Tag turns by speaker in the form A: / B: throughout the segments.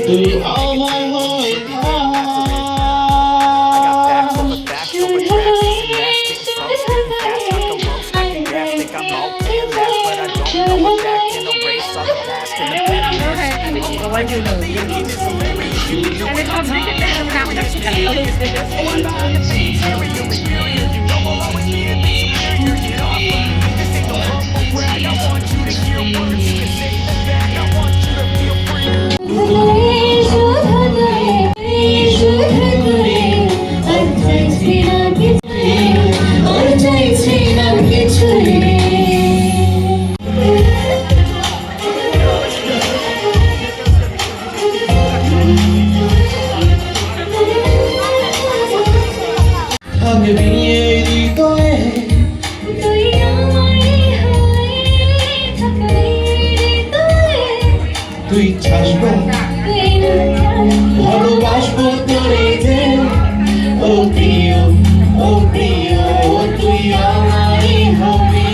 A: তুই আমার হয়ে
B: I do know. And it's all taken down. Now we're
A: তুই চাসবো ভালোবাসবো তোরে যে ও প্রিয় তুই আমারই হবি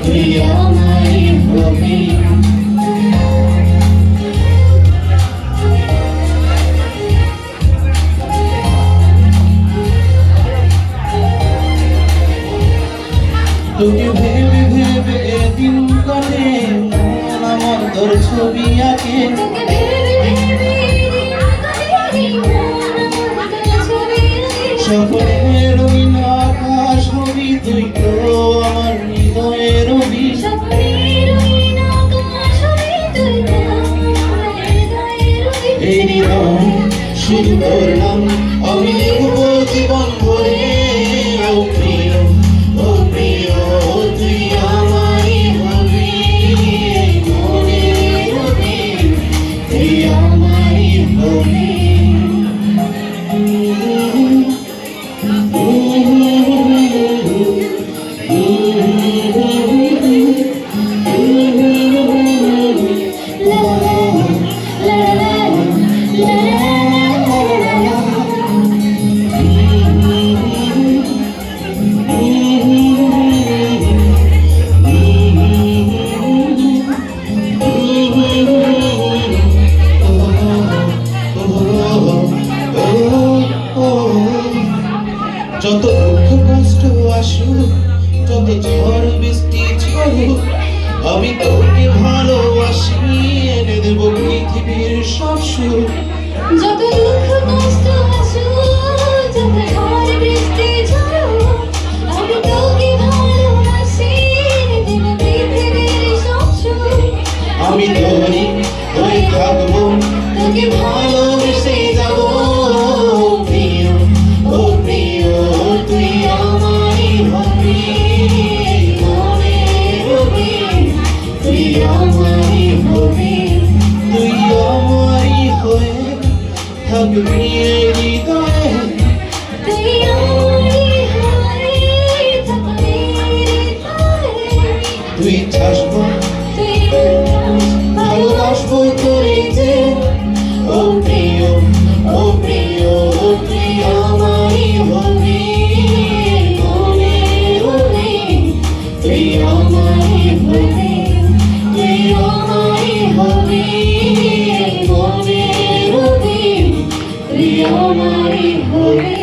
A: তুই আমারই হবি তোকে ভেবে ভেবে দিন কাটে আমার তোর ছবি আঁকে স্বপ্নের রঙিন আকাশ হবি তুই তো আমার হৃদয়ের রবি এই নিরম শুরু করলাম আমি লিখবো জীবন ভরে যত দুঃখ কষ্ট আসুক যত ঝড় বৃষ্টি ঝরুক আমি তোকে ভালোবাসি এনে দেব পৃথিবীর সব সুখ
C: যত দুঃখ কষ্ট আসুক যত ঝড় বৃষ্টি ঝরুক আমি তোকে ভালোবাসি এনে দেব পৃথিবীর সব সুখ
A: আমি তোরই হয়ে থাকবো তোকে ভালোবেসে যাবো তুই চাসবো ভালোবাসবো তোরে যে ও প্রিয় তুই আমারই হবি তুই আমারই হবি তুই আমারই হবি তুই আমারই হবি